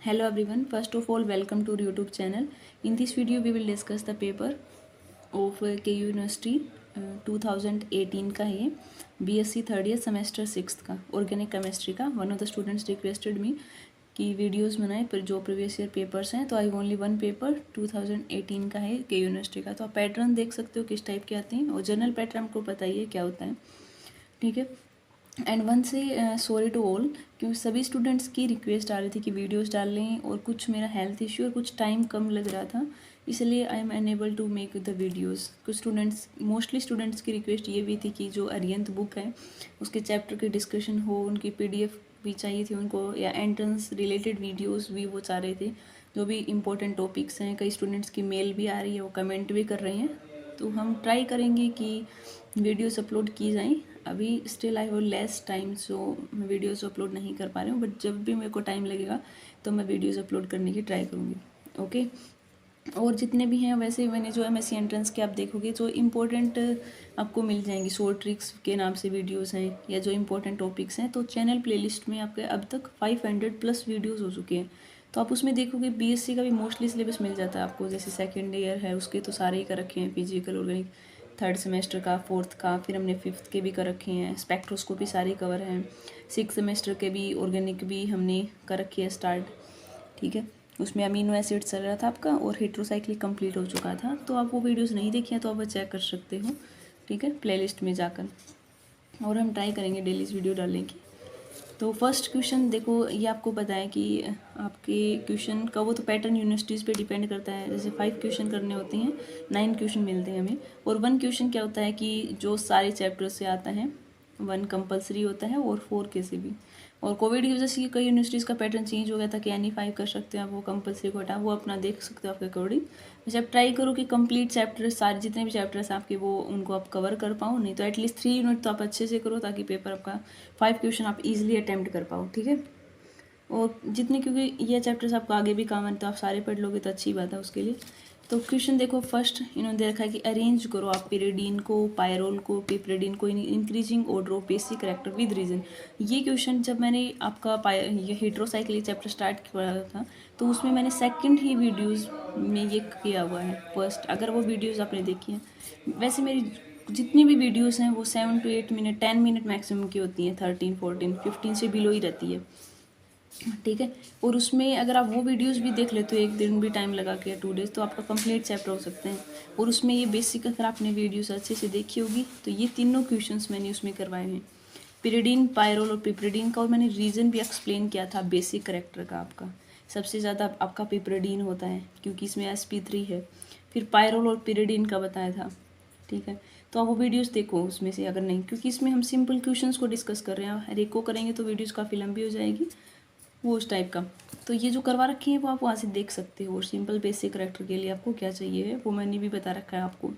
Hello everyone, first of all welcome to our YouTube channel. In this video we will discuss the paper of KU University 2018 का है BSc third year semester 6 का organic chemistry का. One of the students requested मी कि videos बनाए पर जो previous year papers हैं, तो आई ओनली वन पेपर 2018 का है KU यूनिवर्सिटी का. तो आप पैटर्न देख सकते हो किस टाइप के आते हैं और जनरल पैटर्न आपको पता ही है क्या होता है, ठीक है. एंड वन से सॉरी टू ऑल, क्योंकि सभी स्टूडेंट्स की रिक्वेस्ट आ रही थी कि वीडियोस डाल लें और कुछ मेरा हेल्थ इश्यू और कुछ टाइम कम लग रहा था, इसलिए I am unable to make the videos. कुछ स्टूडेंट्स, मोस्टली स्टूडेंट्स की रिक्वेस्ट ये भी थी कि जो अरिहंत बुक है उसके चैप्टर की डिस्कशन हो, उनकी PDF भी चाहिए थी उनको, या एंट्रेंस रिलेटेड वीडियोज़ भी वो चाह रहे थे, जो भी इम्पोर्टेंट टॉपिक्स हैं. कई स्टूडेंट्स की मेल भी आ रही है, वो कमेंट भी कर रहे हैं, तो हम ट्राई करेंगे कि वीडियोस अपलोड की जाएं. अभी still I have less time, so मैं वीडियोस अपलोड नहीं कर पा रही हूँ, बट जब भी मेरे को टाइम लगेगा तो मैं वीडियोस अपलोड करने की ट्राई करूँगी. ओके. और जितने भी हैं वैसे मैंने जो MSc एंट्रेंस के आप देखोगे जो इम्पोर्टेंट आपको मिल जाएंगी, शॉर्ट ट्रिक्स के नाम से वीडियोस हैं या जो इम्पोर्टेंट टॉपिक्स हैं, तो चैनल प्लेलिस्ट में आपके अब तक 500+ वीडियोस हो चुके हैं. तो आप उसमें देखोगे BSc का भी मोस्टली सिलेबस मिल जाता है आपको. जैसे सेकेंड ईयर है उसके तो सारे ही कर रखे हैं, फिजिकल ऑर्गेनिक थर्ड सेमेस्टर का, फोर्थ का, फिर हमने फिफ्थ के भी कर रखे हैं, स्पेक्ट्रोस्कोपी सारे कवर हैं, सिक्स सेमेस्टर के भी ऑर्गेनिक भी हमने कर रखी है स्टार्ट, ठीक है. उसमें अमीनो एसिड चल रहा था आपका और हेट्रोसाइक्लिक कंप्लीट हो चुका था. तो आप वो वीडियोस नहीं देखी हैं तो आप वो चेक कर सकते हो, ठीक है, प्लेलिस्ट में जाकर. और हम ट्राई करेंगे डेली वीडियो डालने की. तो फर्स्ट क्वेश्चन देखो, ये आपको पता है कि आपके क्वेश्चन का वो तो पैटर्न यूनिवर्सिटीज़ पे डिपेंड करता है. जैसे 5 क्वेश्चन करने होते हैं, 9 क्वेश्चन मिलते हैं हमें, और 1 क्वेश्चन क्या होता है कि जो सारे चैप्टर से आता है 1 कंपलसरी होता है और 4 के से भी. और कोविड की वजह से कई यूनिवर्सिटीज़ का पैटर्न चेंज हो गया था कि NE5 कर सकते हैं आप, वो कंपलसरी को हटा, वो अपना देख सकते हो आपके अकॉर्डिंग. वैसे आप ट्राई करो कि कंप्लीट चैप्टर सारे जितने भी चैप्टर्स आपके वो उनको आप कवर कर पाओ, नहीं तो एटलीस्ट 3 यूनिट तो आप अच्छे से करो ताकि पेपर आपका 5 क्वेश्चन आप इजीली अटैम्प्ट कर पाओ, ठीक है. और जितने, क्योंकि ये चैप्टर्स आपको आगे भी काम है तो आप सारे पढ़ लोगे तो अच्छी बात है उसके लिए. तो क्वेश्चन देखो, फर्स्ट इन्होंने दे रखा है कि अरेंज करो आप पिरिडीन को, पायरोल को, पिपरिडीन को in increasing order of basic character with reason. ये क्वेश्चन जब मैंने आपका ये हेट्रोसाइक्लिक चैप्टर स्टार्ट किया था तो उसमें मैंने सेकंड ही वीडियोस में ये किया हुआ है. फर्स्ट अगर वो वीडियोस आपने देखी हैं, वैसे मेरी जितनी भी वीडियोस हैं वो 7 to 8 मिनट 10 मिनट मैक्सिमम की होती हैं, 13 14 15 से बिलो ही रहती है, ठीक है. और उसमें अगर आप वो वीडियोस भी देख लेते हो एक दिन भी टाइम लगा के 2 डेज, तो आपका कंप्लीट चैप्टर हो सकते हैं. और उसमें ये बेसिक अगर आपने वीडियोस अच्छे से देखी होगी तो ये तीनों क्वेश्चंस मैंने उसमें करवाए हैं, पिरिडीन, पायरोल और पिपरिडीन का. और मैंने रीज़न भी एक्सप्लेन किया था बेसिक करेक्टर का. आपका सबसे ज़्यादा आपका पिपरिडीन होता है क्योंकि इसमें SP3 है. फिर पायरोल और पिरिडीन का बताया था, ठीक है. तो आप वो वीडियोस देखो उसमें से, अगर नहीं, क्योंकि इसमें हम सिंपल क्वेश्चंस को डिस्कस कर रहे हैं, हर एक को करेंगे तो वीडियोस काफ़ी लंबी हो जाएगी, वो उस टाइप का. तो ये जो करवा रखी है वो आप वहाँ से देख सकते हो. और सिंपल बेसिक करेक्टर के लिए आपको क्या चाहिए है वो मैंने भी बता रखा है आपको.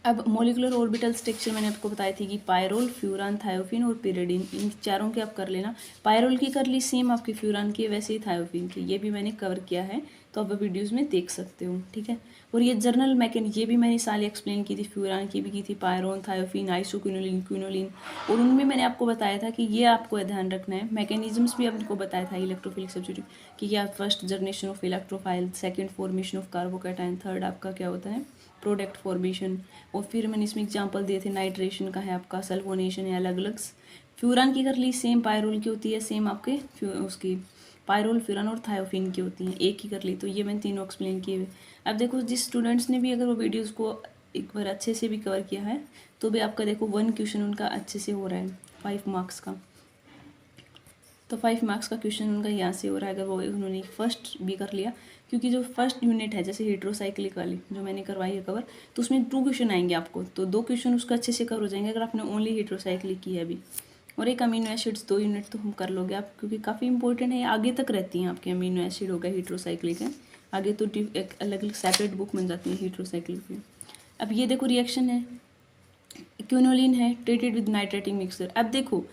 अब मॉलिकुलर ऑर्बिटल स्ट्रक्चर मैंने आपको बताई थी कि पायरोल, फ्यूरान, थायोफिन और पिरिडीन, इन चारों के आप कर लेना. पायरोल की कर ली सेम आपकी फ्यूरान की, वैसे ही थायोफिन की ये भी मैंने कवर किया है, तो आप वीडियोस में देख सकते हो, ठीक है. और ये जर्नल मैकेनिक ये भी मैंने सारी एक्सप्लेन की थी, फ्यूरान की भी की थी, पायरोन, थायोफिन, आइसोक्विनोलिन, क्विनोलिन, और उनमें मैंने आपको बताया था कि ये आपको ध्यान रखना है. मैकेनिज्म्स भी आपको बताया था इलेक्ट्रोफिलिक सब्स्टिट्यूट कि क्या first generation of electrophile, second formation of carbocation, third आपका क्या होता है प्रोडक्ट फॉर्मेशन. और फिर मैंने इसमें एग्जांपल दिए थे, नाइट्रेशन का है आपका, सल्फोनेशन है, अलग अलग. फ्यूरान की कर ली सेम पायरोल की होती है, सेम आपके उसकी पायरोल, फ्यूरान और थायोफिन की होती हैं, एक ही कर ली. तो ये मैंने तीनों एक्सप्लेन किए हुए. अब देखो जिस स्टूडेंट्स ने भी अगर वो वीडियोज़ को एक बार अच्छे से भी कवर किया है तो भी आपका देखो 1 क्वेश्चन उनका अच्छे से हो रहा है 5 मार्क्स का. तो 5 मार्क्स का क्वेश्चन उनका यहाँ से हो रहा है अगर वो उन्होंने फर्स्ट भी कर लिया, क्योंकि जो फर्स्ट यूनिट है जैसे हेट्रोसाइक्लिक वाली जो मैंने करवाई है कवर, तो उसमें 2 क्वेश्चन आएंगे आपको, तो 2 क्वेश्चन उसका अच्छे से कवर हो जाएंगे अगर आपने ओनली हेट्रोसाइक्लिक की है अभी. और एक अमीनो एसिड्स 2 यूनिट तो हम कर लोगे आप, क्योंकि काफ़ी इंपॉर्टेंट है, आगे तक रहती हैं आपके अमीनो एसिड हो गया, हेट्रोसाइक्लिक है, आगे तो एक अलग अलग सेपरेट बुक बन जाती है हेट्रोसाइक्लिक में. अब ये देखो रिएक्शन है, क्विनोलिन है ट्रीटेड विद नाइट्रेटिक मिक्सर. अब देखो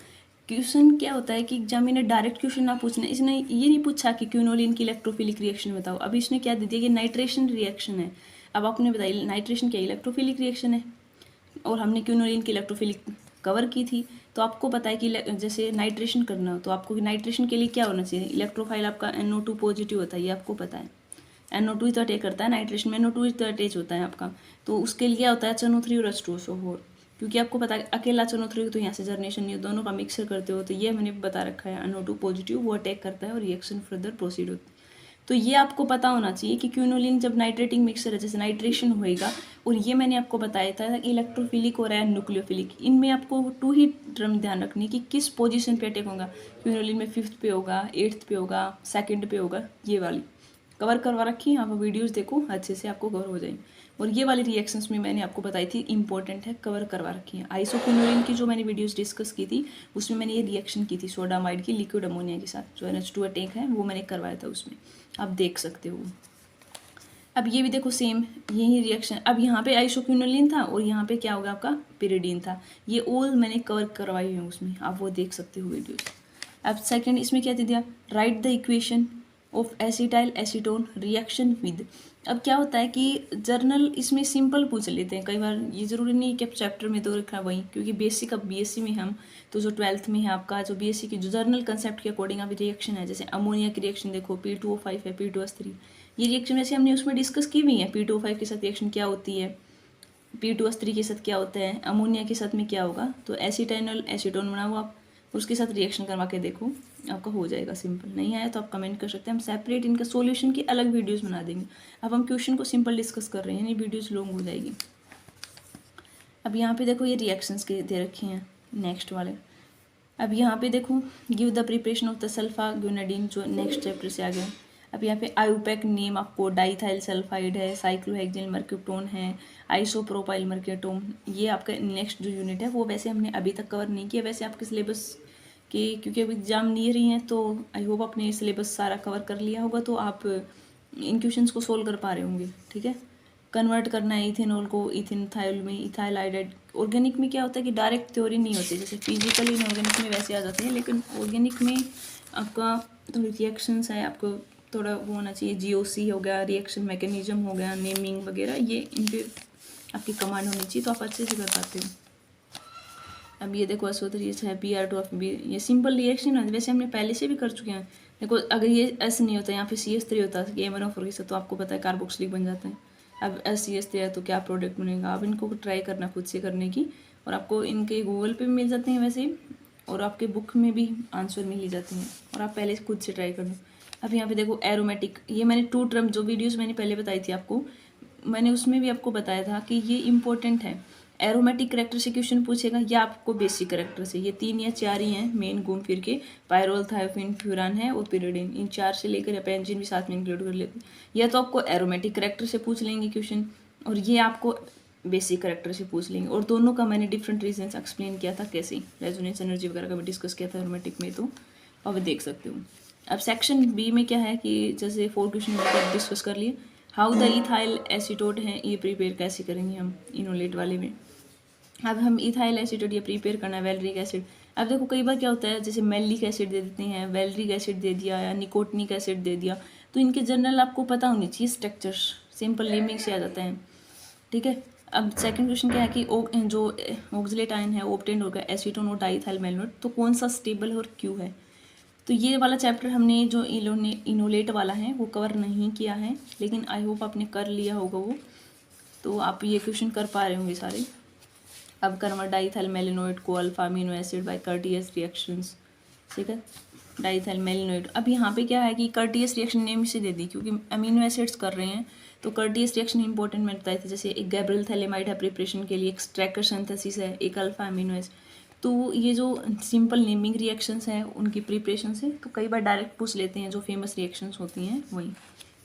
क्वेश्चन क्या होता है कि एग्जाम ने डायरेक्ट क्वेश्चन ना पूछना, इसने ये नहीं पूछा कि क्विनोलिन की इलेक्ट्रोफिलिक रिएक्शन बताओ. अब इसने क्या दे दिया कि नाइट्रेशन रिएक्शन है. अब आपने बताया नाइट्रेशन क्या इलेक्ट्रोफिलिक रिएक्शन है, और हमने क्विनोलिन की इलेक्ट्रोफिलिक कवर की थी, तो आपको पता है कि जैसे नाइट्रेशन करना हो तो आपको नाइट्रेशन के लिए क्या होना चाहिए, इलेक्ट्रोफाइल आपका NO2 पॉजिटिव होता है, ये आपको पता है। NO2 तो अटैक करता है नाइट्रेशन में, NO2 तो अटैच होता है आपका, तो उसके लिए क्या होता है HNO3 और H2SO4, क्योंकि आपको पता है अकेला HNO3 तो यहाँ से जर्नेशन नहीं हो, दोनों का मिक्सर करते हो, तो ये मैंने बता रखा है NO2 पॉजिटिव वो अटैक करता है और रिएक्शन फर्दर प्रोसीड होती है। तो ये आपको पता होना चाहिए कि क्विनोलिन जब नाइट्रेटिंग मिक्सर है जैसे नाइट्रेशन होएगा, और ये मैंने आपको बताया था कि इलेक्ट्रोफिलिक और न्यूक्लियोफिलिक, इनमें आपको 2 ही टर्म ध्यान रखनी कि किस पोजीशन पे अटैक होगा। क्विनोलिन में 5th पे होगा, 8th पे होगा, 2nd पे होगा, ये वाली कवर करवा रखी है, आप वीडियोस देखो अच्छे से आपको कवर हो जाएंगे। और ये वाली रिएक्शंस में मैंने आपको बताई थी इंपॉर्टेंट है, कवर करवा रखी है। आइसोक्विनोलिन की जो मैंने वीडियोस डिस्कस की थी उसमें मैंने ये रिएक्शन की थी सोडामाइड की लिक्विड अमोनिया के साथ, जो NH2 अटैक है वो मैंने करवाया था, उसमें आप देख सकते हो। अब ये भी देखो सेम यही रिएक्शन, अब यहाँ पे आइसोक्विनोलिन था और यहाँ पे क्या होगा आपका पिरिडीन था, ये ऑल मैंने कवर करवाई है उसमें, आप वो देख सकते हो वीडियोस। अब सेकंड इसमें क्या दे दिया, right the equation of acetyl acetone reaction with. अब क्या होता है कि जर्नल इसमें सिंपल पूछ लेते हैं कई बार, ये जरूरी नहीं कि आप चैप्टर में तो रखा वही, क्योंकि बेसिक अब BSc में हम तो जो 12th में है आपका जो BSc की जो जर्नल कंसेप्ट के अकॉर्डिंग अभी रिएक्शन है, जैसे अमोनिया की रिएक्शन देखो P2O5 है, P2S3, ये रिएक्शन वैसे हमने उसमें डिस्कस की हुई है, P2O5 के साथ रिएक्शन क्या होती है, P2S3 के साथ क्या होता है, अमोनिया के साथ में क्या होगा, तो एसिटाइनल एसीटोन बनाओ आप, उसके साथ रिएक्शन करवा के देखो, आपका हो जाएगा सिंपल। नहीं आया तो आप कमेंट कर सकते हैं, हम सेपरेट इनका सॉल्यूशन की अलग वीडियोस बना देंगे। अब हम क्वेश्चन को सिंपल डिस्कस कर रहे हैं, यानी वीडियोस लॉन्ग हो जाएगी। अब यहाँ पे देखो ये रिएक्शंस के दे रखे हैं नेक्स्ट वाले। अब यहाँ पे देखो give the preparation of the sulphaguanidine, जो नेक्स्ट चैप्टर से आ गया। अब यहाँ पे आयुपैक नेम आपको डाइथाइल सल्फाइड है, साइक्लोहेक्सिल मर्क्यूटोन है, आइसोप्रोपाइल मर्क्यूटोन, ये आपका नेक्स्ट जो यूनिट है वो वैसे हमने अभी तक कवर नहीं किया, वैसे आपके सिलेबस के क्योंकि अभी एग्जाम नहीं रही हैं तो आई होप आपने सिलेबस सारा कवर कर लिया होगा, तो आप इन क्वेश्चंस को सोल्व कर पा रहे होंगे। ठीक है, कन्वर्ट करना है इथेनॉल को इथेनथाइल में, इथाइल आयोडाइड। ऑर्गेनिक में क्या होता है कि डायरेक्ट थ्योरी नहीं होती, जैसे फिजिकली इनऑर्गेनिक में वैसे आ जाते हैं, लेकिन ऑर्गेनिक में आपका तो रिएक्शंस है, आपको थोड़ा वो होना चाहिए, GOC हो गया, रिएक्शन मैकेनिज्म हो गया, नेमिंग वगैरह, ये इन पर आपकी कमांड होनी चाहिए, तो आप अच्छे से कर पाते हो। अब ये देखो SO3 है, Pr2 ये सिंपल रिएक्शन है, वैसे हमने पहले से भी कर चुके हैं। देखो अगर ये S नहीं होता, यहाँ पे CH3 होता है MnO4 के साथ, तो आपको पता है कार्बोक्सिलिक बन जाता है। अब SCH3 है तो क्या प्रोडक्ट बनेगा, आप इनको ट्राई करना खुद से करने की, और आपको इनके गूगल पे भी मिल जाते हैं वैसे, और आपके बुक में भी आंसर मिल ही जाते हैं, और आप पहले खुद से ट्राई करना। अब यहाँ पे देखो एरोमेटिक, ये मैंने 2 टर्म जो वीडियोज़ मैंने पहले बताई थी आपको, मैंने उसमें भी आपको बताया था कि ये इंपॉर्टेंट है। एरोमेटिक करेक्टर से क्वेश्चन पूछेगा या आपको बेसिक करेक्टर से, ये 3 या 4 ही हैं मेन घूम फिर के, पायरोल, थायोफिन, फ्यूरान है और पिरिडीन, इन 4 से लेकर पेंजिन भी साथ में इंक्लूड कर लेते हैं। या तो आपको एरोमेटिक करेक्टर से पूछ लेंगे क्वेश्चन, और ये आपको बेसिक करेक्टर से पूछ लेंगे, और दोनों का मैंने डिफरेंट रीजंस एक्सप्लेन किया था, कैसे रेजोनेंस एनर्जी वगैरह का भी डिस्कस किया था एरोमेटिक में, तो आप देख सकते हो। अब सेक्शन B में क्या है कि जैसे 4 क्वेश्चन डिस्कस कर लिए, हाउ द इथाइल एसीटोड है ये प्रिपेयर कैसे करेंगे हम इनोलेट वाले में। अब हम इथाइल एसीटोड ये प्रिपेयर करना है, वेलरिक एसिड। अब देखो कई बार क्या होता है, जैसे मेलिक एसिड दे देते हैं, वेलरिक एसिड दे दिया या निकोटिनिक एसिड दे दिया, तो इनके जनरल आपको पता होनी चाहिए स्ट्रक्चर्स, सिंपल नेमिंग से आ जाता है। ठीक है, अब सेकंड क्वेश्चन क्या है कि जो ऑक्सलेट आयन है ऑब्टेन्ड होगा एसीटोन और डाइथाइल मेलिनोट, तो कौन सा स्टेबल और क्यों है। तो ये वाला चैप्टर हमने जो इनोलेट वाला है वो कवर नहीं किया है, लेकिन आई होप आपने कर लिया होगा वो, तो आप ये क्वेश्चन कर पा रहे होंगे सारे। अब कन्वर्ट डाइथाइल मेलिनोइड को alpha amino acid by Curtius reactions. ठीक है, डाइथाइल मेलिनोइड। अब यहाँ पे क्या है कि कर्टियस रिएक्शन नेम से दे दी, क्योंकि अमीनो एसिड्स कर रहे हैं तो कर्टियस रिएक्शन इंपॉर्टेंट मैंने बताए थे, जैसे एक गैब्रियल थैलेमाइड है प्रिपरेशन के लिए, एक स्ट्रैकर सिंथेसिस है, एक अल्फा अमीनो एसिड। तो ये जो सिंपल नेमिंग रिएक्शंस हैं उनकी प्रिपरेशन से, तो कई बार डायरेक्ट पूछ लेते हैं, जो फेमस रिएक्शंस होती हैं वही,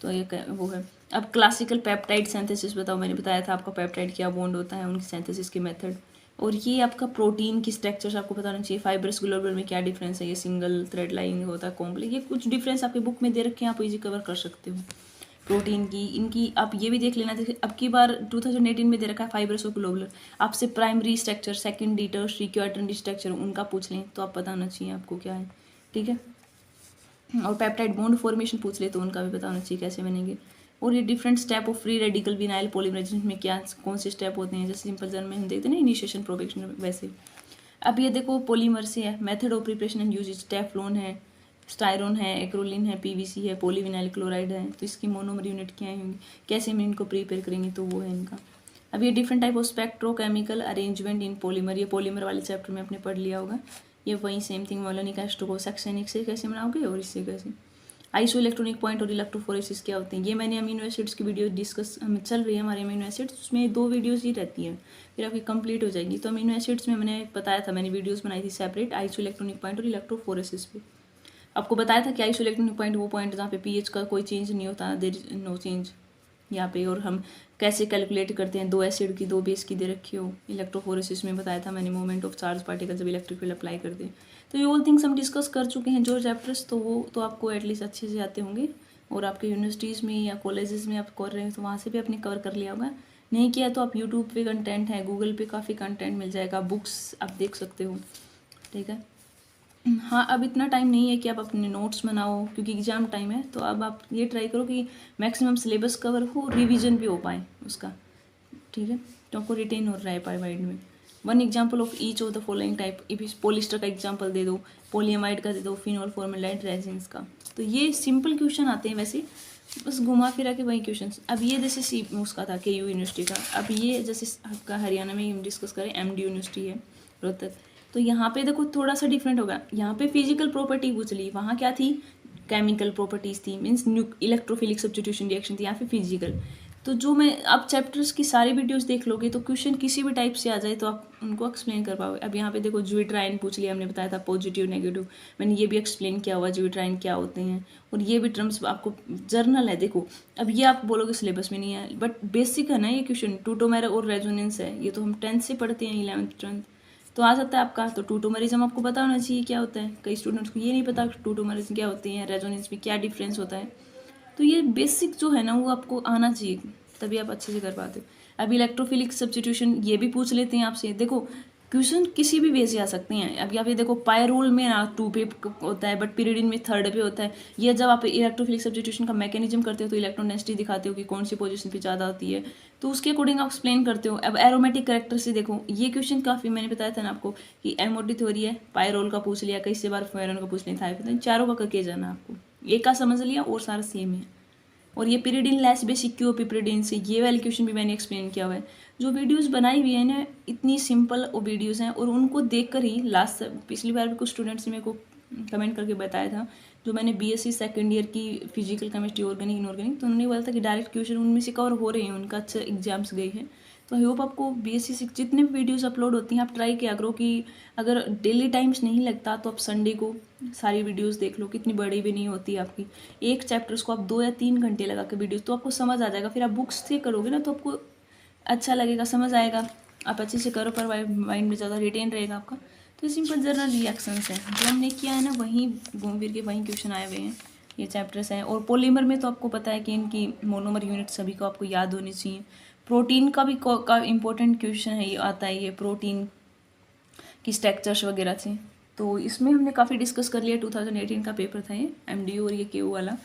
तो ये वो है। अब क्लासिकल पेप्टाइड सिंथेसिस बताओ, मैंने बताया था आपका पेप्टाइड क्या बॉन्ड होता है, उनकी सिंथेसिस के मेथड। और ये आपका प्रोटीन की स्ट्रक्चर्स आपको पता होना चाहिए, फाइब्रस ग्लोबुलर में क्या डिफरेंस है, ये सिंगल थ्रेड लाइन होता है, कॉम्प्लेक्स, ये कुछ डिफरेंस आपके बुक में दे रखे हैं, आप इजी कवर कर सकते हो। प्रोटीन की इनकी आप ये भी देख लेना, अब की बार 2018 में दे रखा है फाइब्रस और ग्लोबुलर, आपसे primary structure, secondary, tertiary, quaternary structure उनका पूछ लें तो आप पता होना चाहिए आपको क्या है। ठीक है, और पेप्टाइड बॉन्ड फॉर्मेशन पूछ ले तो उनका भी पता होना चाहिए कैसे बनेंगे। और ये different step of free radical vinyl polymerase में क्या कौन से स्टेप होते हैं, जैसे सिंपल जर्म में हम देखते हैं ना इनिशिएशन प्रोपेगेशन, वैसे। अब ये देखो पॉलीमर से है, method of preparation and uses, Teflon है, स्टायरोन है, एक्रोलिन है, पीवीसी है, पॉलीविनाइल क्लोराइड है। तो इसकी मोनोमर यूनिट क्या होंगी, कैसे हम इनको प्रिपेयर करेंगे, तो वो है इनका। अब ये different type of spectrochemical arrangement in polymer, ये पॉलीमर वाले चैप्टर में आपने पढ़ लिया होगा। ये वही सेम थिंग मोलनिक एस्ट्रोकोसेक्सेनिक से कैसे बनाओगे और इससे कैसे। आइसो इलेक्ट्रॉनिक पॉइंट और इलेक्ट्रोफोरेसिस क्या होते हैं, ये मैंने अमीनो एसिड्स की वीडियो डिस्कस चल रही है हमारे अमीनो एसिड्स, उसमें 2 वीडियोस ही रहती हैं, फिर आपकी कंप्लीट हो जाएगी। तो अमीनो एसिड्स में मैंने बताया था, मैंने वीडियोस बनाई थी सेपरेट आइसो इलेक्ट्रॉनिक पॉइंट और इलेक्ट्रोफोरेसिस पे। आपको बताया था कि आइसो इलेक्ट्रॉनिक पॉइंट वो पॉइंट जहाँ पे पीएच का कोई चेंज नहीं होता, देयर इज नो चेंज यहाँ पे। और हम कैसे कैलकुलेट करते हैं, 2 एसिड की 2 बेस की दे रखी हो। इलेक्ट्रोफोरेसिस में बताया था मैंने मोमेंट ऑफ चार्ज पार्टिकल जब इलेक्ट्रिक फील्ड अप्लाई करते हैं। तो ये ऑल थिंग्स हम डिस्कस कर चुके हैं जो चैप्टर्स, तो वो तो आपको एटलीस्ट अच्छे से आते होंगे। और आपके यूनिवर्सिटीज़ में या कॉलेजेस में आप कर रहे हैं तो वहाँ से भी आपने कवर कर लिया होगा। नहीं किया तो आप यूट्यूब पे कंटेंट है, गूगल पे काफ़ी कंटेंट मिल जाएगा, बुक्स आप देख सकते हो, ठीक है। हाँ, अब इतना टाइम नहीं है कि आप अपने नोट्स बनाओ क्योंकि एग्ज़ाम टाइम है, तो अब आप ये ट्राई करो कि मैक्सिमम सिलेबस कवर हो, रिवीजन भी हो पाए उसका, ठीक है। तो आपको रिटेन हो रहा है पाए माइंड में। 1 example of each of the following type, polyester का एग्जाम्पल दे दो, पॉलीएमाइड का दे दो, फिनोल फॉर्मेलाइड रेजिन्स का। तो ये सिंपल क्वेश्चन आते हैं वैसे, बस घुमा फिरा के वही क्वेश्चन। अब ये जैसे उसका था KU यूनिवर्सिटी का, अब ये जैसे आपका हरियाणा में हम डिस्कस करें MD यूनिवर्सिटी है रोहतक, तो यहाँ पे देखो थोड़ा सा डिफरेंट होगा। यहाँ पे फिजिकल प्रॉपर्टी पूछ ली, वहाँ क्या थी, केमिकल प्रॉपर्टीज थी, मीन्स इलेक्ट्रोफिलिक सब्स्टिट्यूशन रिएक्शन थी, यहाँ पे फिजिकल। तो जो मैं आप चैप्टर्स की सारी वीडियोस देख लोगे तो क्वेश्चन किसी भी टाइप से आ जाए तो आप उनको एक्सप्लेन कर पाओगे। अब यहाँ पे देखो ज्यूट्राइन पूछ लिया, हमने बताया था पॉजिटिव नेगेटिव, मैंने ये भी एक्सप्लेन किया हुआ ज्यूट्राइन क्या होते हैं, और ये भी टर्म्स आपको जर्नल है। देखो अब ये आप बोलोगे सिलेबस में नहीं है, बट बेसिक है ना ये क्वेश्चन, टूटोमेरा और रेजोनेंस है, ये तो हम 10th से पढ़ते हैं, 11th 12th, तो आ सकता है आपका। तो टूटोमरिज्म आपको पता होना चाहिए क्या होता है, कई स्टूडेंट्स को ये नहीं पता टूटोमरिज्म क्या होती है, रेजोनेंस में क्या डिफरेंस होता है। तो ये बेसिक जो है ना वो आपको आना चाहिए, तभी आप अच्छे से कर पाते हो। अब इलेक्ट्रोफिलिक सब्स्टिट्यूशन ये भी पूछ लेते हैं आपसे, देखो क्वेश्चन किसी भी वे से आ सकते हैं। अब यहाँ पे देखो पायरोल में ना 2 पे होता है, बट पीरियडिन में 3rd पे होता है। ये जब आप इलेक्ट्रोफिलिक सब्स्टिट्यूशन का मैकेनिज्म करते हो तो इलेक्ट्रॉन डेंसिटी दिखाते हो कि कौन सी पोजीशन पे ज़्यादा होती है, तो उसके अकॉर्डिंग आप एक्सप्लेन करते हो। अब एरोमेटिक कैरेक्टर से देखो, ये क्वेश्चन काफ़ी मैंने बताया था ना आपको कि एमओटी थ्योरी है, पायरोल का पूछ लिया, कई से बार फेरन का पूछ लिया था, चारों का करके जाना आपको, एक का समझ लिया और सारा सेम है। और ये पीरियडिन लेस बेसिक क्यों पिपरिडिन से, ये वाले क्वेश्चन भी मैंने एक्सप्लेन किया हुआ है। जो वीडियोस बनाई हुई है ना इतनी सिंपल वीडियोस हैं, और उनको देखकर ही लास्ट पिछली बार भी कुछ स्टूडेंट्स ने मेरे को कमेंट करके बताया था, जो मैंने BSc सेकेंड ईयर की फिजिकल केमिस्ट्री ऑर्गेनिक इनऑर्गेनिक, तो उन्होंने बोला था कि डायरेक्ट क्वेश्चन उनमें से कवर हो रहे हैं, उनका अच्छा एग्जाम्स गए हैं। तो आई होप आपको BSc से जितने भी वीडियोस अपलोड होती हैं आप ट्राई किया करो कि अगर डेली टाइम्स नहीं लगता तो आप संडे को सारी वीडियोस देख लो, कितनी बड़ी भी नहीं होती आपकी, एक चैप्टर्स को आप 2 या 3 घंटे लगा के वीडियोस, तो आपको समझ आ जाएगा। फिर आप बुक्स से करोगे ना तो आपको अच्छा लगेगा, समझ आएगा, आप अच्छे से करो, पर माइंड में ज़्यादा रिटेन रहेगा आपका। तो सिंपल जर्नल रिएक्शंस हैं जो हमने किया है ना, वहीं घूम फिर के वहीं क्वेश्चन आए हुए हैं, ये चैप्टर्स हैं। और पॉलीमर में तो आपको पता है कि इनकी मोनोमर यूनिट सभी को आपको याद होनी चाहिए। प्रोटीन का भी का इंपॉर्टेंट क्वेश्चन है, ये आता है, ये प्रोटीन की स्ट्रक्चर्स वगैरह से, तो इसमें हमने काफ़ी डिस्कस कर लिया। 2018 का पेपर था ये MDU और ये KU वाला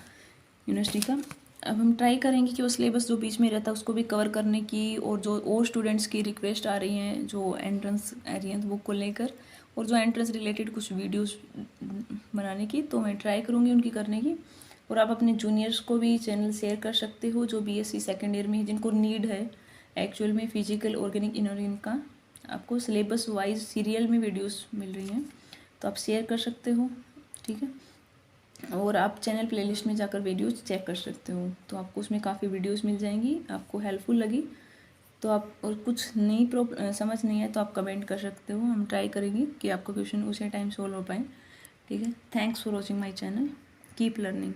यूनिवर्सिटी का। अब हम ट्राई करेंगे कि वो सिलेबस जो बीच में रहता है उसको भी कवर करने की, और जो और स्टूडेंट्स की रिक्वेस्ट आ रही हैं जो एंट्रेंस आ रही हैं बुक को लेकर, और जो एंट्रेंस रिलेटेड कुछ वीडियोस बनाने की, तो मैं ट्राई करूँगी उनकी करने की। और आप अपने जूनियर्स को भी चैनल शेयर कर सकते हो जो BSc सेकेंड ईयर में, जिनको नीड है एक्चुअल में फिजिकल ऑर्गेनिक इनऑर्गेनिक का, आपको सिलेबस वाइज सीरियल में वीडियोस मिल रही हैं, तो आप शेयर कर सकते हो, ठीक है। और आप चैनल प्लेलिस्ट में जाकर वीडियोस चेक कर सकते हो, तो आपको उसमें काफ़ी वीडियोस मिल जाएंगी, आपको हेल्पफुल लगी तो आप, और कुछ नहीं समझ नहीं है तो आप कमेंट कर सकते हो, हम ट्राई करेंगे कि आपका क्वेश्चन उसी टाइम सोल्व हो पाए, ठीक है। Thanks for watching my channel, keep learning.